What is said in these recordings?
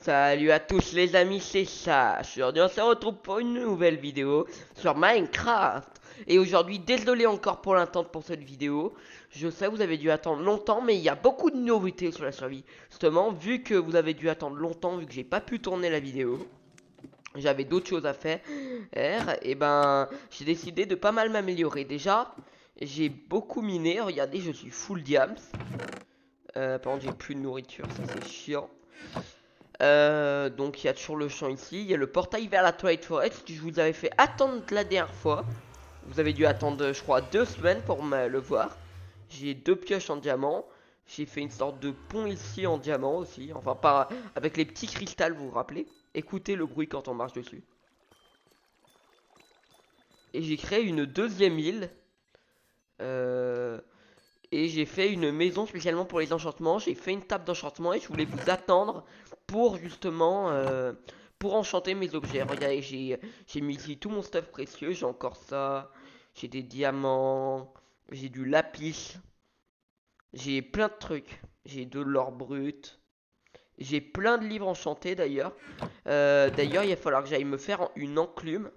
Salut à tous les amis, c'est Sash. Aujourd'hui on se retrouve pour une nouvelle vidéo sur Minecraft. Et aujourd'hui, désolé encore pour l'attente pour cette vidéo. Je sais vous avez dû attendre longtemps, mais il y a beaucoup de nouveautés sur la survie. Justement, vu que vous avez dû attendre longtemps, vu que j'ai pas pu tourner la vidéo, j'avais d'autres choses à faire. Et ben, j'ai décidé de pas mal m'améliorer. Déjà, j'ai beaucoup miné. Regardez, je suis full diams. Par contre, j'ai plus de nourriture, ça c'est chiant. Donc il y a toujours le champ ici, il y a le portail vers la Twilight Forest que je vous avais fait attendre la dernière fois. Vous avez dû attendre je crois 2 semaines pour le voir. J'ai 2 pioches en diamant. J'ai fait une sorte de pont ici en diamant aussi. Enfin pas avec les petits cristals, vous vous rappelez. Écoutez le bruit quand on marche dessus. Et j'ai créé une deuxième île. Euh, Et j'ai fait une maison spécialement pour les enchantements. J'ai fait une table d'enchantement et je voulais vous attendre pour justement pour enchanter mes objets. Regardez, j'ai mis ici tout mon stuff précieux. J'ai encore ça. J'ai des diamants. J'ai du lapis. J'ai plein de trucs. J'ai de l'or brut. J'ai plein de livres enchantés d'ailleurs. D'ailleurs, il va falloir que j'aille me faire une enclume.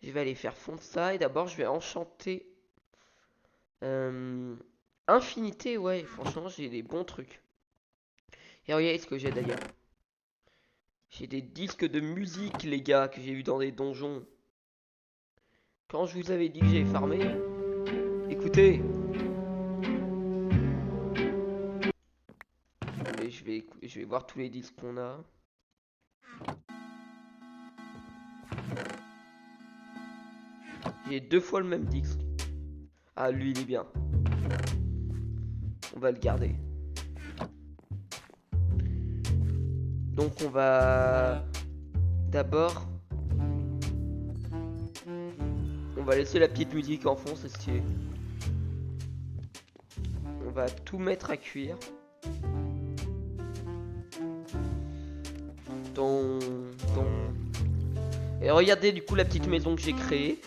Je vais aller faire fondre ça et d'abord je vais enchanter. Euh, Infinité, ouais, franchement, j'ai des bons trucs. Et regardez ce que j'ai d'ailleurs. J'ai des disques de musique, les gars, que j'ai vu dans des donjons. Quand je vous avais dit que j'avais farmé, écoutez. Et je vais voir tous les disques qu'on a. J'ai 2 fois le même disque. Ah, lui, il est bien. On va le garder. Donc, on va... D'abord... On va laisser la petite musique en fond, c'est stylé. On va tout mettre à cuire. Don, don. Et regardez du coup la petite maison que j'ai créée.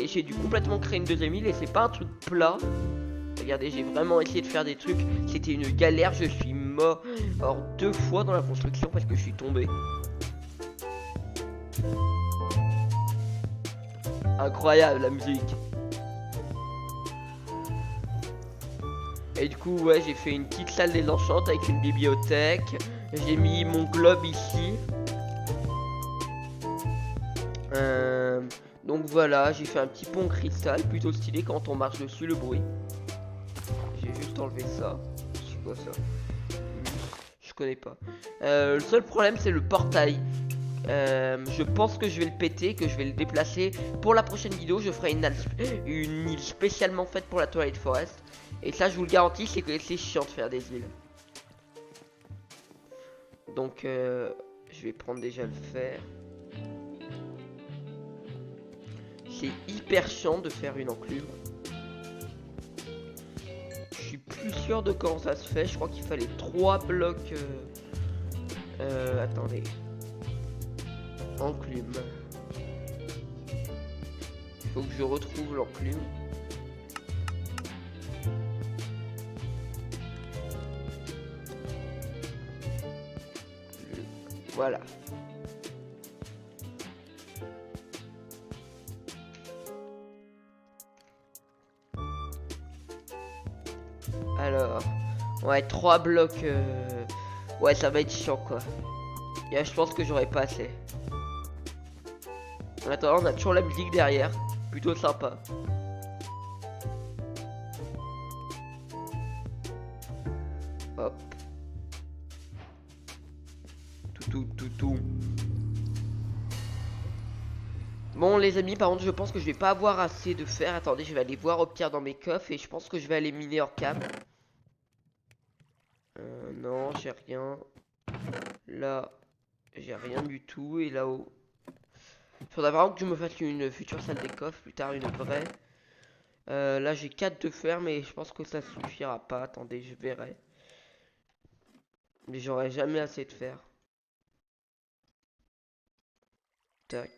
J'ai dû complètement créer une deuxième île et c'est pas un truc plat. Regardez, j'ai vraiment essayé de faire des trucs. C'était une galère, je suis mort. Alors 2 fois dans la construction parce que je suis tombé. Incroyable la musique. Et du coup, ouais, j'ai fait une petite salle des enchantes avec une bibliothèque. J'ai mis mon globe ici. Euh, donc voilà, j'ai fait un petit pont cristal plutôt stylé quand on marche dessus, le bruit. J'ai juste enlevé ça. C'est quoi ça? Je connais pas. Le seul problème c'est le portail. Je pense que je vais le péter, que je vais le déplacer. Pour la prochaine vidéo, je ferai une île spécialement faite pour la Twilight Forest. Et ça, je vous le garantis, c'est que c'est chiant de faire des îles. Donc, je vais prendre déjà le fer. C'est hyper chiant de faire une enclume. Je suis plus sûr de comment ça se fait. Je crois qu'il fallait 3 blocs. Attendez. Enclume. Il faut que je retrouve l'enclume. Voilà. Alors, ouais, 3 blocs. Ouais, ça va être chiant quoi. Et je pense que j'aurais pas assez. En attendant, on a toujours la musique derrière. Plutôt sympa. Hop. Tout. Bon les amis, par contre je pense que je vais pas avoir assez de fer. Attendez, je vais aller voir au pire dans mes coffres et je pense que je vais aller miner hors cam. Non, j'ai rien. Là, j'ai rien du tout. Et là-haut. Faudra vraiment que je me fasse une future salle des coffres, plus tard une vraie. Là j'ai 4 de fer, mais je pense que ça suffira pas. Attendez, je verrai. Mais j'aurai jamais assez de fer. Tac.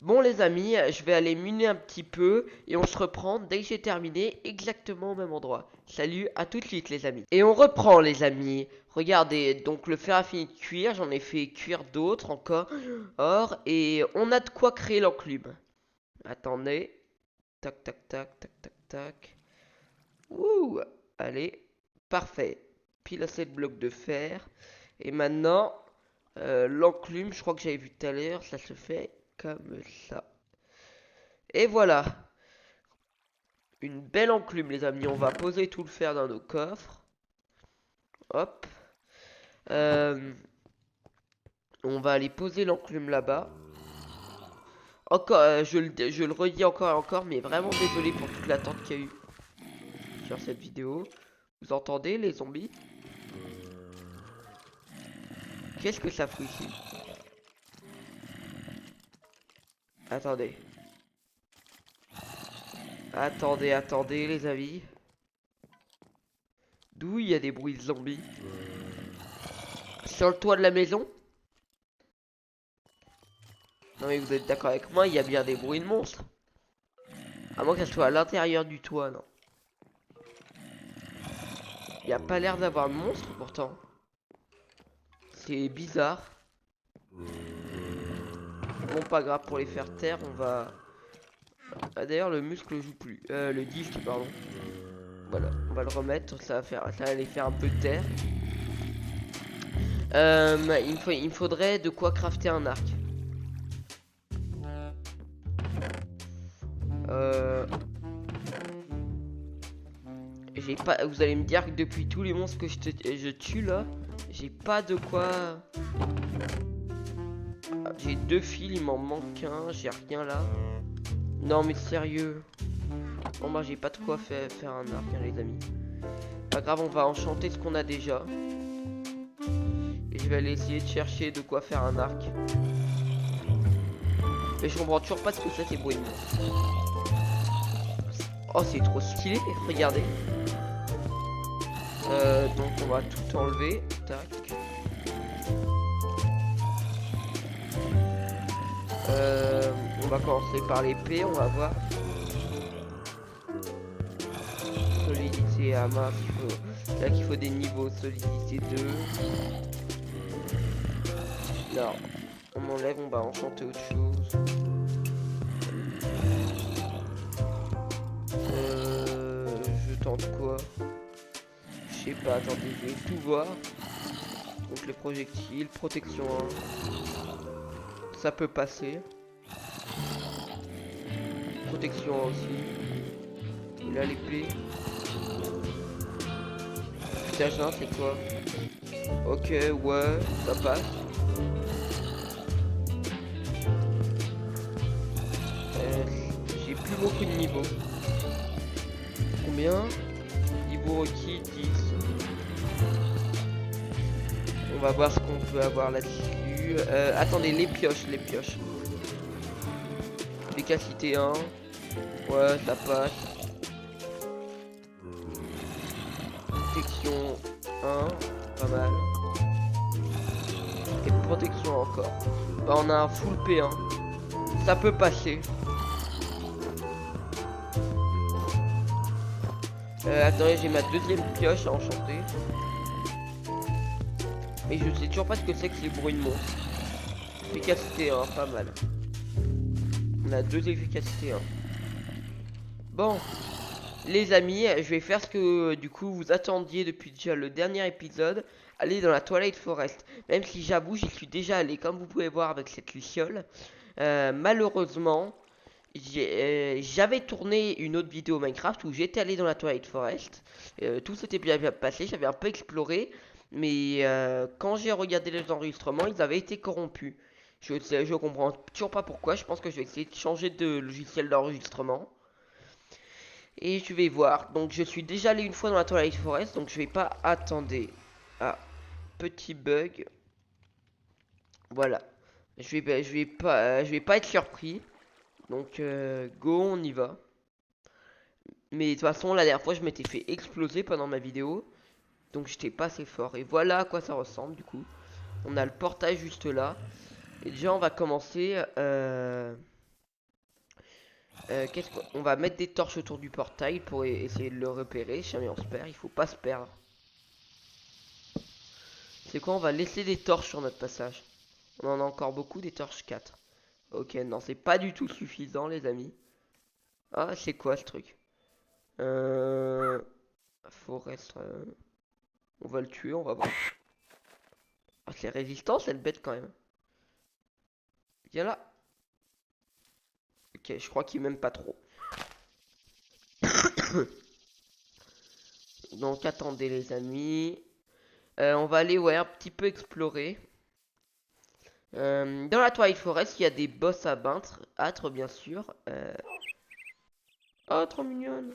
Bon les amis, je vais aller miner un petit peu et on se reprend dès que j'ai terminé exactement au même endroit. Salut, à tout de suite les amis. Et on reprend les amis. Regardez, donc le fer a fini de cuire, j'en ai fait cuire d'autres encore. Or, et on a de quoi créer l'enclume. Attendez. Tac, tac, tac, tac, tac, tac. Ouh, allez, parfait. Pile assez de blocs de fer. Et maintenant, l'enclume, je crois que j'avais vu tout à l'heure, ça se fait comme ça. Et voilà, une belle enclume les amis. On va poser tout le fer dans nos coffres. Hop. Euh, on va aller poser l'enclume là-bas. Encore, je le redis encore et encore, mais vraiment désolé pour toute l'attente qu'il y a eu sur cette vidéo. Vous entendez les zombies? Qu'est-ce que ça fout ici? Attendez. Attendez les amis. D'où il y a des bruits de zombies? Sur le toit de la maison? Non mais vous êtes d'accord avec moi, il y a bien des bruits de monstres. À moins qu'elle soit à l'intérieur du toit, non. Il n'y a pas l'air d'avoir de monstre pourtant. C'est bizarre. Bon, pas grave, pour les faire taire, on va... Ah, d'ailleurs, le muscle joue plus. Le disque, pardon. Voilà, on va le remettre, ça va les faire un peu taire. Il me faudrait de quoi crafter un arc. J'ai pas. Vous allez me dire que depuis tous les monstres que je tue là, j'ai pas de quoi. J'ai 2 fils, il m'en manque un, j'ai rien là. Non mais sérieux. Bon bah j'ai pas de quoi faire un arc hein, les amis. Pas grave, on va enchanter ce qu'on a déjà. Et je vais aller essayer de chercher de quoi faire un arc. Mais je comprends toujours pas ce que c'est ces bruits de monstres. Oh c'est trop stylé, regardez. Donc on va tout enlever. Tac. On va commencer par l'épée, on va voir. Solidité à main, là qu'il faut des niveaux, solidité 2. Non, on enlève, on va enchanter autre chose. Je tente quoi? Je sais pas, attendez, je vais tout voir. Donc les projectiles, protection 1. Ça peut passer. Protection 1 aussi. Et là l'épée. Putage 1 c'est quoi? Ok, ouais, ça passe. J'ai plus beaucoup de niveaux. Combien? Niveau requis 10. On va voir ce qu'on peut avoir là-dessus. Attendez, les pioches. Efficacité 1. Ouais, ça passe. Protection 1. Pas mal. Et protection encore. Bah, on a un full P1. Ça peut passer. Attendez, j'ai ma deuxième pioche à enchanter. Mais je sais toujours pas ce que c'est que ces bruits de monstres. Efficacité 1, pas mal. On a 2 efficacités 1. Bon, les amis, je vais faire ce que du coup vous attendiez depuis déjà le dernier épisode. Aller dans la Twilight Forest. Même si j'avoue, j'y suis déjà allé, comme vous pouvez voir avec cette luciole. Malheureusement, j'avais tourné une autre vidéo Minecraft où j'étais allé dans la Twilight Forest. Tout s'était bien passé, j'avais un peu exploré. Mais quand j'ai regardé les enregistrements, ils avaient été corrompus. Je comprends toujours pas pourquoi. Je pense que je vais essayer de changer de logiciel d'enregistrement. Et je vais voir. Donc je suis déjà allé une fois dans la Twilight Forest. Donc je vais pas attendre. Ah, petit bug. Voilà. Je vais pas être surpris. Donc go, on y va. Mais de toute façon, la dernière fois, je m'étais fait exploser pendant ma vidéo. Donc j'étais pas assez fort. Et voilà à quoi ça ressemble du coup. On a le portail juste là. Et déjà on va commencer. Qu'est-ce qu'on va mettre des torches autour du portail pour essayer de le repérer. Si jamais on se perd, il faut pas se perdre. C'est quoi? On va laisser des torches sur notre passage. On en a encore beaucoup, des torches 4. Ok, non, c'est pas du tout suffisant, les amis. Ah, c'est quoi ce truc? Forest. On va le tuer, on va voir. Ah, c'est résistant cette bête quand même. Viens là. Ok, je crois qu'il m'aime pas trop. Donc attendez les amis. On va aller ouais un petit peu explorer. Dans la Twilight Forest, il y a des boss à battre bien sûr. Oh, trop mignonne.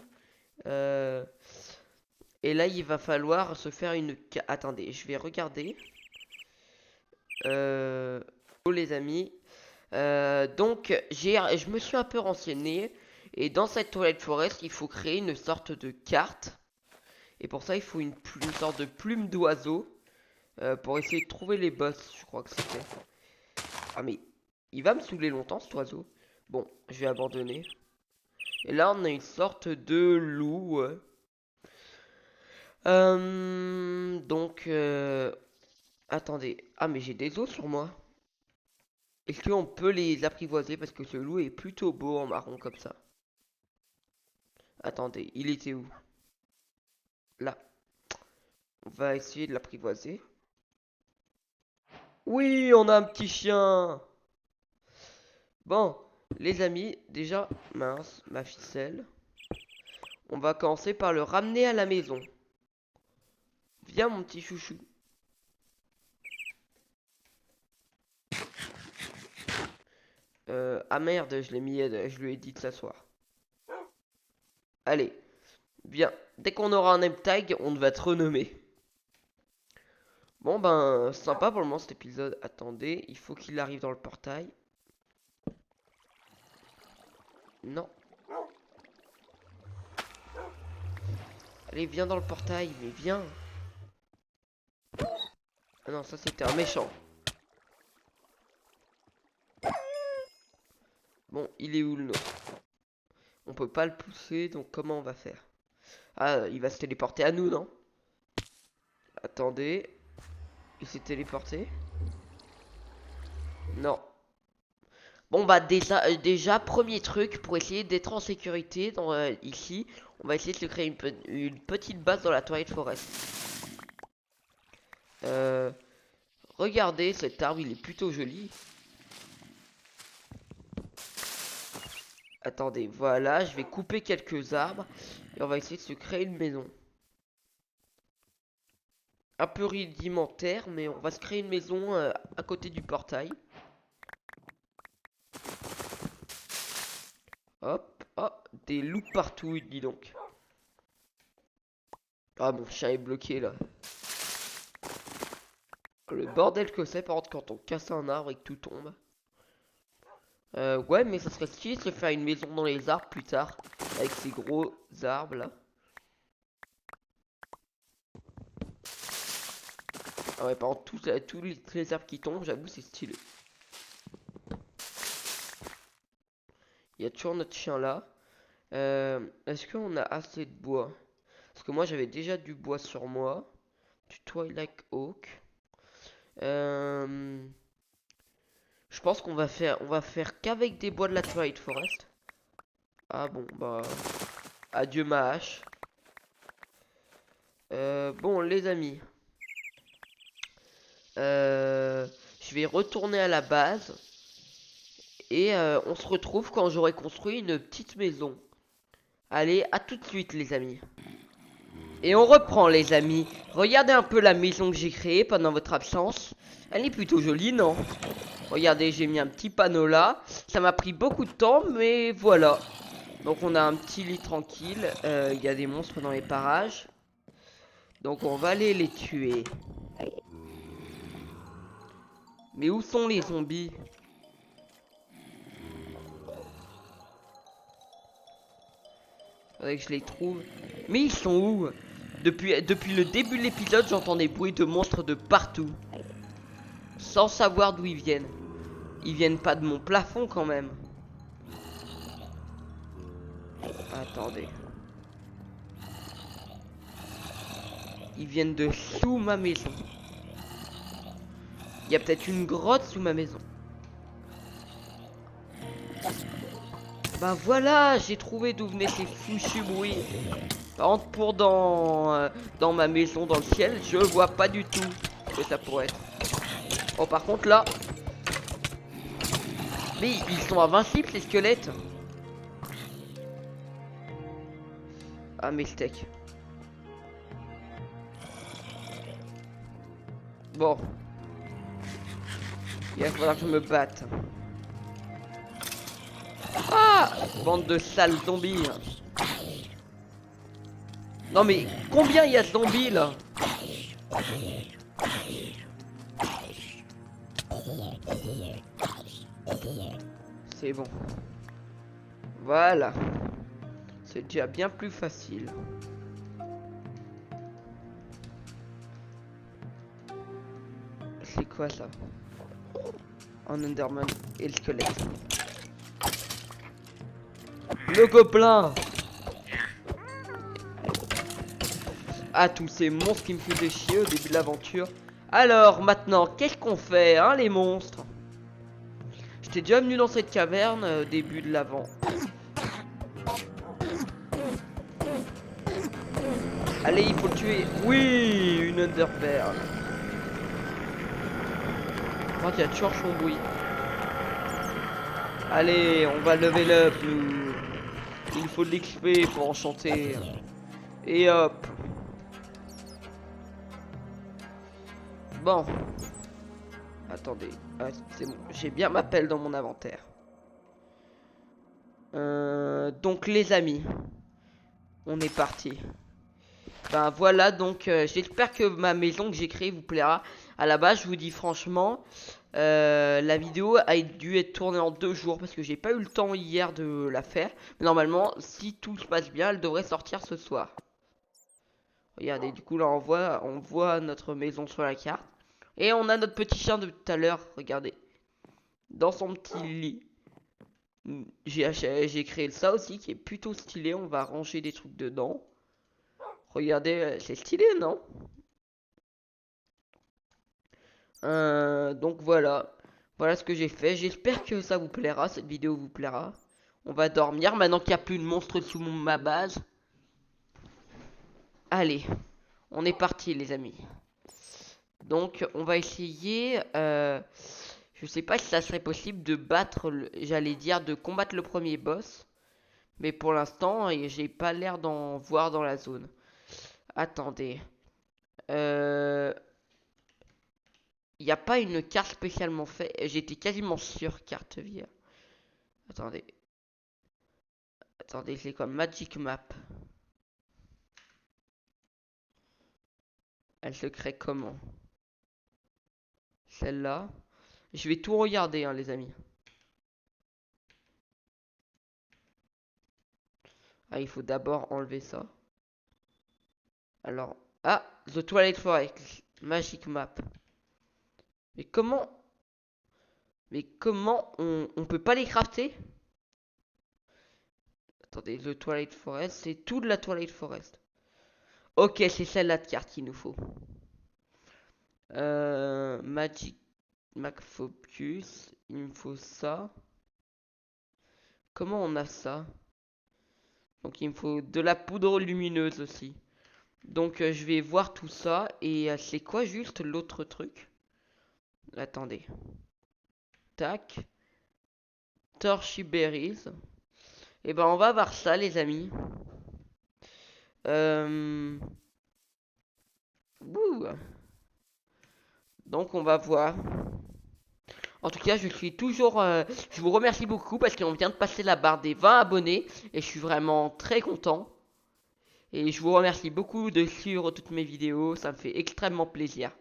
Et là, il va falloir se faire une... Attendez, je vais regarder. Oh les amis. Donc, je me suis un peu renseigné. Et dans cette Twilight Forest, il faut créer une sorte de carte. Et pour ça, il faut une sorte de plume d'oiseau. Pour essayer de trouver les boss, je crois que c'était. Ah mais, il va me saouler longtemps cet oiseau. Bon, je vais abandonner. Et là, on a une sorte de loup. Donc, attendez. Ah mais j'ai des os sur moi. Est-ce qu'on peut les apprivoiser parce que ce loup est plutôt beau en marron comme ça. Attendez, il était où? Là. On va essayer de l'apprivoiser. Oui, on a un petit chien. Bon, les amis, déjà, mince, ma ficelle. On va commencer par le ramener à la maison. Viens mon petit chouchou. Ah merde, je lui ai dit de s'asseoir. Allez, viens. Dès qu'on aura un name tag, on va te renommer. Bon ben, sympa pour le moment cet épisode. Attendez, il faut qu'il arrive dans le portail. Non. Allez, viens dans le portail, mais viens. Ah non, ça c'était un méchant. Bon, il est où le nôtre? On peut pas le pousser, donc comment on va faire? Ah, il va se téléporter à nous, non? Attendez. Il s'est téléporté? Non. Bon bah déjà premier truc pour essayer d'être en sécurité ici, on va essayer de se créer une petite base dans la Twilight Forest. Regardez cet arbre, il est plutôt joli. Attendez, voilà, je vais couper quelques arbres et on va essayer de se créer une maison. Un peu rudimentaire, mais on va se créer une maison à côté du portail. Hop, hop, des loups partout, dis donc. Ah, mon chien est bloqué là. Le bordel que c'est par contre quand on casse un arbre et que tout tombe. Ouais, mais ça serait stylé de se faire une maison dans les arbres plus tard. Avec ces gros arbres là. Ah ouais, par contre, tous les arbres qui tombent, j'avoue, c'est stylé. Il y a toujours notre chien là. Est-ce qu'on a assez de bois? Parce que moi, j'avais déjà du bois sur moi. Du Twilight Oak. Je pense qu'on va faire qu'avec des bois de la Twilight Forest. Ah bon, bah... Adieu ma hache. Bon, les amis. Je vais retourner à la base. Et on se retrouve quand j'aurai construit une petite maison. Allez, à tout de suite les amis. Et on reprend les amis. Regardez un peu la maison que j'ai créée pendant votre absence. Elle est plutôt jolie, non? Regardez, j'ai mis un petit panneau là. Ça m'a pris beaucoup de temps, mais voilà. Donc on a un petit lit tranquille. Il y a des monstres dans les parages. Donc on va aller les tuer. Mais où sont les zombies? Faudrait que je les trouve. Mais ils sont où? Depuis le début de l'épisode, j'entends des bruits de monstres de partout. Sans savoir d'où ils viennent. Ils viennent pas de mon plafond quand même. Attendez. Ils viennent de sous ma maison. Il y a peut-être une grotte sous ma maison. Bah voilà, j'ai trouvé d'où venaient ces fichus bruits. Par contre, pour dans ma maison, dans le ciel, je vois pas du tout ce que ça pourrait être. Oh, par contre, là... Mais ils sont invincibles, ces squelettes. Ah, mes steaks. Bon. Il va falloir que je me batte. Ah! Bande de sales zombies. Non mais, combien il y a de zombies, là? C'est bon. Voilà. C'est déjà bien plus facile. C'est quoi ça? Un Enderman et le squelette. Le gobelin! Ah, tous ces monstres qui me faisaient chier au début de l'aventure. Alors, maintenant, qu'est-ce qu'on fait, hein, les monstres? J'étais déjà venu dans cette caverne au début de l'avant. Allez, il faut le tuer. Oui, une Underpearl. Oh, il y a toujours son bruit. Allez, on va level up, nous. Il faut de l'XP pour enchanter. Et hop. Bon. Attendez. Ah, c'est bon. J'ai bien ma pelle dans mon inventaire. Donc, les amis. On est parti. Ben voilà, donc j'espère que ma maison que j'ai créée vous plaira. À la base, je vous dis franchement, la vidéo a dû être tournée en 2 jours parce que j'ai pas eu le temps hier de la faire. Mais normalement, si tout se passe bien, elle devrait sortir ce soir. Regardez, du coup là on voit notre maison sur la carte. Et on a notre petit chien de tout à l'heure, regardez. Dans son petit lit. J'ai créé ça aussi qui est plutôt stylé, on va ranger des trucs dedans. Regardez, c'est stylé, non? Donc voilà. Voilà ce que j'ai fait. J'espère que ça vous plaira, cette vidéo vous plaira. On va dormir maintenant qu'il n'y a plus de monstres sous ma base. Allez, on est parti les amis. Donc on va essayer... je sais pas si ça serait possible de battre, j'allais dire de combattre le premier boss. Mais pour l'instant, j'ai pas l'air d'en voir dans la zone. Attendez. Il n'y a pas une carte spécialement faite. J'étais quasiment sûr carte vierge. Attendez. Attendez, c'est comme Magic Map. Elle se crée comment? Celle-là. Je vais tout regarder, hein, les amis. Ah, il faut d'abord enlever ça. Alors. Ah, The Twilight Forest. Magic Map. Mais comment... Mais comment on peut pas les crafter? Attendez, The Twilight Forest, c'est tout de la Twilight Forest. Ok, c'est celle-là de carte qu'il nous faut. Magic Mac Focus. Il me faut ça. Comment on a ça? Donc il me faut de la poudre lumineuse aussi. Donc je vais voir tout ça. Et c'est quoi juste l'autre truc? Attendez. Tac. Torchy Berries. Et ben on va voir ça les amis. Ouh. Donc on va voir. En tout cas, je suis toujours... je vous remercie beaucoup parce qu'on vient de passer la barre des 20 abonnés. Et je suis vraiment très content. Et je vous remercie beaucoup de suivre toutes mes vidéos. Ça me fait extrêmement plaisir.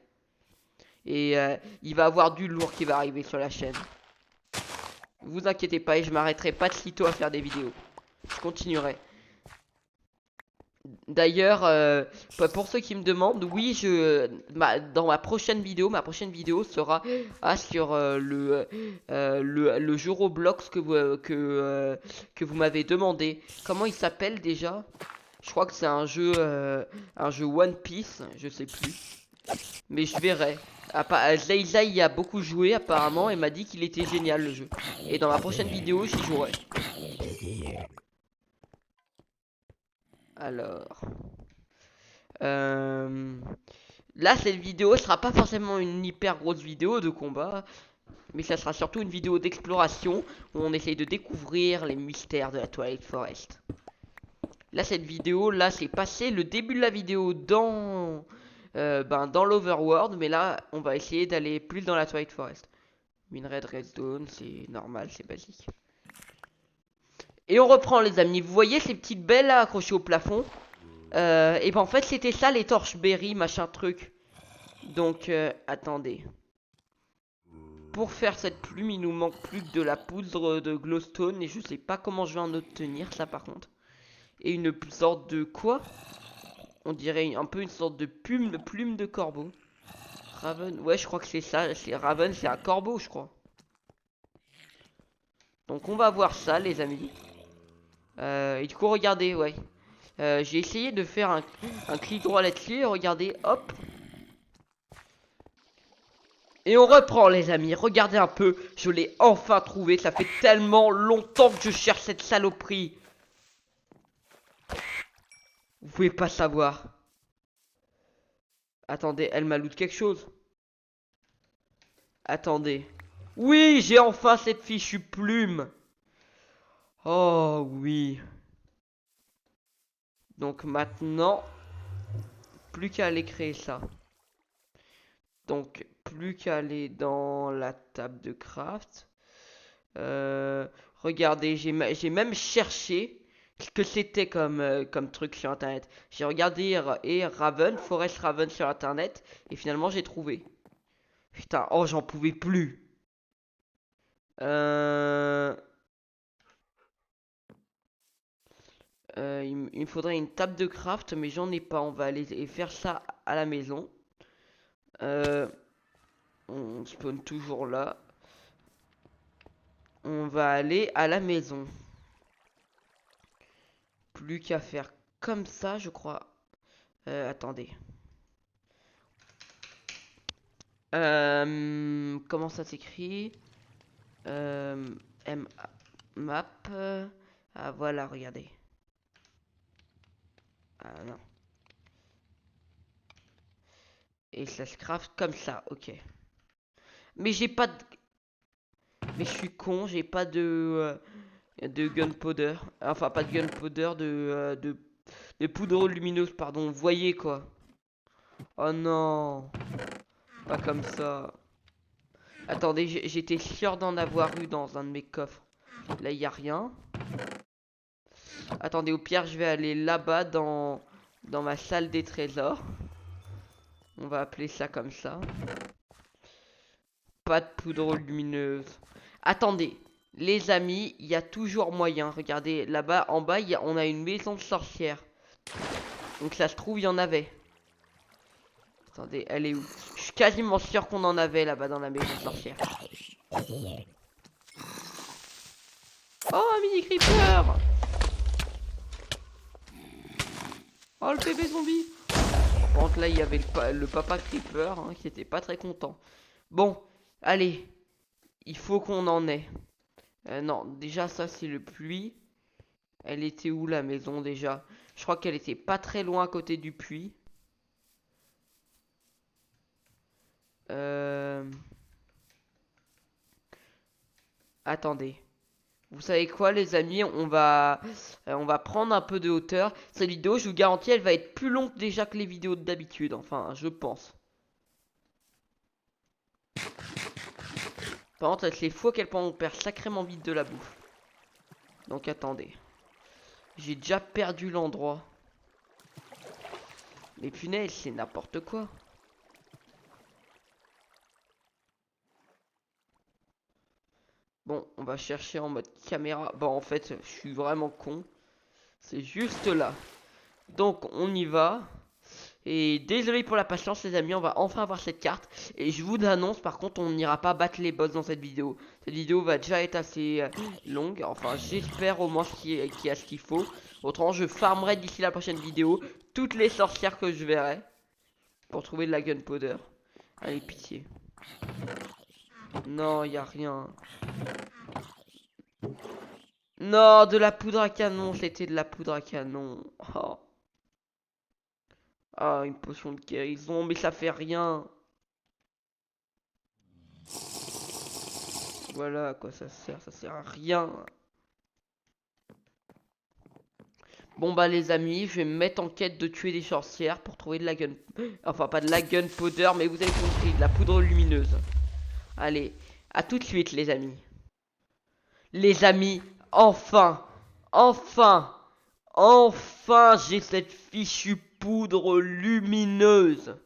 Et il va y avoir du lourd qui va arriver sur la chaîne. Vous inquiétez pas et je m'arrêterai pas de sitôt à faire des vidéos. Je continuerai. D'ailleurs, pour ceux qui me demandent, oui, dans ma prochaine vidéo sera sur le jeu Roblox que vous m'avez demandé. Comment il s'appelle déjà? Je crois que c'est un jeu One Piece, je sais plus. Mais je verrai. Zayza y a beaucoup joué apparemment et m'a dit qu'il était génial le jeu. Et dans ma prochaine vidéo, j'y jouerai. Alors, euh, là, cette vidéo sera pas forcément une hyper grosse vidéo de combat, mais ça sera surtout une vidéo d'exploration où on essaye de découvrir les mystères de la Twilight Forest. Là, cette vidéo, là, c'est passé le début de la vidéo dans l'Overworld, mais là, on va essayer d'aller plus dans la Twilight Forest. Minerai Redstone, c'est normal, c'est basique. Et on reprend, les amis. Vous voyez ces petites belles là accrochées au plafond? Et ben en fait, c'était ça les torches berry, machin truc. Donc, attendez. Pour faire cette plume, il nous manque plus que de la poudre de glowstone. Et je sais pas comment je vais en obtenir, ça par contre. Et une sorte de quoi? On dirait un peu une sorte de plume de corbeau. Raven, ouais, je crois que c'est ça. C'est Raven, c'est un corbeau, je crois. Donc, on va voir ça, les amis. Et du coup, regardez, ouais. J'ai essayé de faire un clic droit là-dessus. Regardez, hop. Et on reprend les amis, regardez un peu, je l'ai enfin trouvé, ça fait tellement longtemps que je cherche cette saloperie. Vous pouvez pas savoir. Attendez, elle m'a loot quelque chose. Attendez. Oui, j'ai enfin cette fichue plume. Oh oui. Donc maintenant, plus qu'à aller créer ça. Donc plus qu'à aller dans la table de craft. Euh, Regardez, j'ai même cherché ce que c'était comme truc sur internet. J'ai regardé Raven, Forest Raven sur internet, et finalement j'ai trouvé. Putain, oh j'en pouvais plus. Euh, il me faudrait une table de craft, mais j'en ai pas. On va aller et faire ça à la maison. Euh, on spawn toujours là. On va aller à la maison. Plus qu'à faire comme ça, je crois. Attendez. Comment ça s'écrit? Euh, M map. Ah voilà, regardez. Ah non. Et ça se craft comme ça, ok. Mais j'ai pas de... Mais je suis con, j'ai pas de gunpowder. Enfin, pas de gunpowder, de poudre lumineuse, pardon. Vous voyez quoi? Oh non. Pas comme ça. Attendez, j'étais sûr d'en avoir eu dans un de mes coffres. Là, il y a rien. Attendez, au pire, je vais aller là-bas dans ma salle des trésors. On va appeler ça comme ça. Pas de poudre lumineuse. Attendez, les amis, il y a toujours moyen. Regardez, là-bas, en bas, on a une maison de sorcière. Donc ça se trouve, il y en avait. Attendez, elle est où? Je suis quasiment sûr qu'on en avait là-bas dans la maison de sorcière. Oh, un mini creeper! Oh, le bébé zombie! Par contre, là, il y avait le papa creeper hein, qui était pas très content. Bon, allez, il faut qu'on en ait. Non, déjà, ça, c'est le puits. Elle était où la maison déjà? Je crois qu'elle était pas très loin à côté du puits. Euh... Attendez. Vous savez quoi les amis? On va prendre un peu de hauteur. Cette vidéo, je vous garantis, elle va être plus longue déjà que les vidéos d'habitude. Enfin, je pense. Par contre, c'est fou à quel point on perd sacrément vite de la bouffe. Donc attendez. J'ai déjà perdu l'endroit. Mais punaise, c'est n'importe quoi. Bon, on va chercher en mode caméra. Bon, en fait, je suis vraiment con. C'est juste là. Donc on y va. Et désolé pour la patience les amis, on va enfin avoir cette carte. Et je vous annonce par contre on n'ira pas battre les boss dans cette vidéo. Cette vidéo va déjà être assez longue. Enfin j'espère au moins qu'il y a ce qu'il faut. Autrement je farmerai d'ici la prochaine vidéo toutes les sorcières que je verrai. Pour trouver de la gunpowder. Allez pitié. Non y a rien. Non de la poudre à canon, c'était de la poudre à canon. Oh. Ah, une potion de guérison, mais ça fait rien. Voilà à quoi ça sert à rien. Bon bah les amis, je vais me mettre en quête de tuer des sorcières pour trouver de la gun... Enfin pas de la gunpowder, mais vous avez compris, de la poudre lumineuse. Allez, à tout de suite les amis. Les amis, enfin, enfin, enfin j'ai cette fichue poudre lumineuse.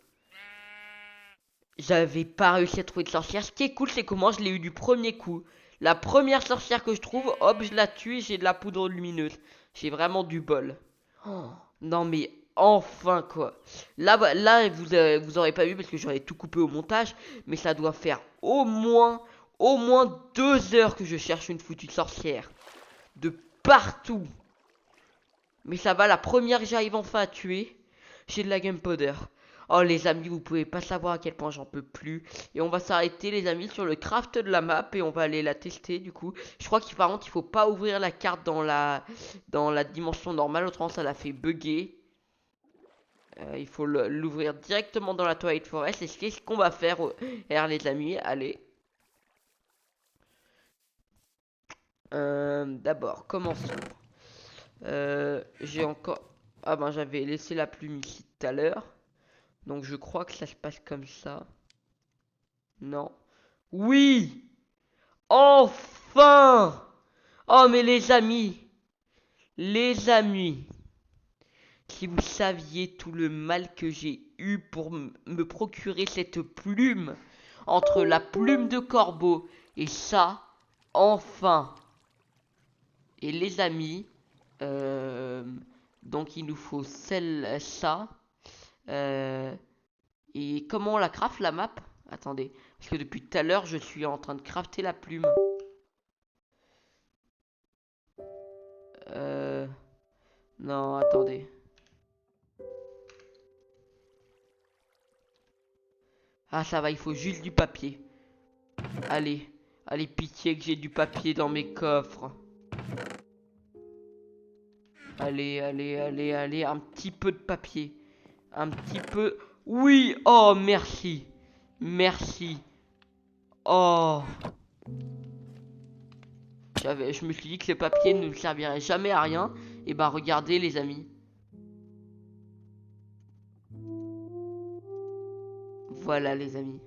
J'avais pas réussi à trouver de sorcière. Ce qui est cool, c'est que moi je l'ai eu du premier coup. La première sorcière que je trouve, hop, je la tue et j'ai de la poudre lumineuse. J'ai vraiment du bol. Oh, non mais enfin quoi. Là vous aurez pas vu parce que j'aurais tout coupé au montage. Mais ça doit faire au moins 2 heures que je cherche une foutue sorcière. De partout. Mais ça va, la première que j'arrive enfin à tuer, j'ai de la gunpowder. Oh les amis, vous pouvez pas savoir à quel point j'en peux plus. Et on va s'arrêter les amis sur le craft de la map et on va aller la tester du coup. Je crois qu'il par contre il faut pas ouvrir la carte dans la dimension normale, autrement ça la fait bugger. Il faut l'ouvrir directement dans la Twilight Forest et c'est ce qu'on va faire les amis. Allez. D'abord, commençons. J'ai encore... Ah ben j'avais laissé la plume ici tout à l'heure. Donc je crois que ça se passe comme ça. Non. Oui! Enfin! Oh mais les amis, si vous saviez tout le mal que j'ai eu pour me procurer cette plume, entre la plume de corbeau et ça, enfin. Et les amis, donc il nous faut ça. Et comment on la craft la map? Attendez, parce que depuis tout à l'heure je suis en train de crafter la plume. Non, attendez. Ah ça va, il faut juste du papier. Allez, allez pitié que j'ai du papier dans mes coffres. Allez, allez, allez, allez, un petit peu de papier. Un petit peu... Oui, oh merci. Merci. Oh. Je me suis dit que ce papier ne me servirait jamais à rien. Et bah regardez les amis. Voilà les amis.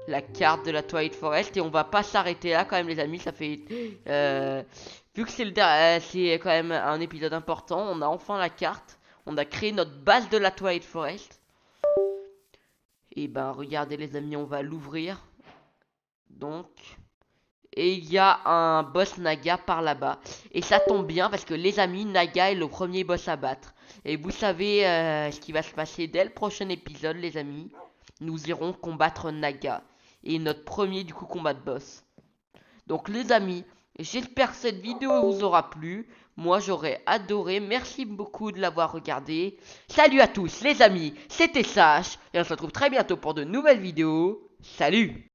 La carte de la Twilight Forest. Et on va pas s'arrêter là quand même les amis. Ça fait... vu que c'est quand même un épisode important. On a enfin la carte. On a créé notre base de la Twilight Forest. Et ben regardez les amis, on va l'ouvrir. Donc... Et il y a un boss Naga par là-bas. Et ça tombe bien parce que les amis, Naga est le premier boss à battre. Et vous savez ce qui va se passer dès le prochain épisode les amis. Nous irons combattre Naga. Et notre premier du coup combat de boss. Donc les amis, j'espère que cette vidéo vous aura plu. Moi j'aurais adoré. Merci beaucoup de l'avoir regardé. Salut à tous les amis, c'était Sash. Et on se retrouve très bientôt pour de nouvelles vidéos. Salut!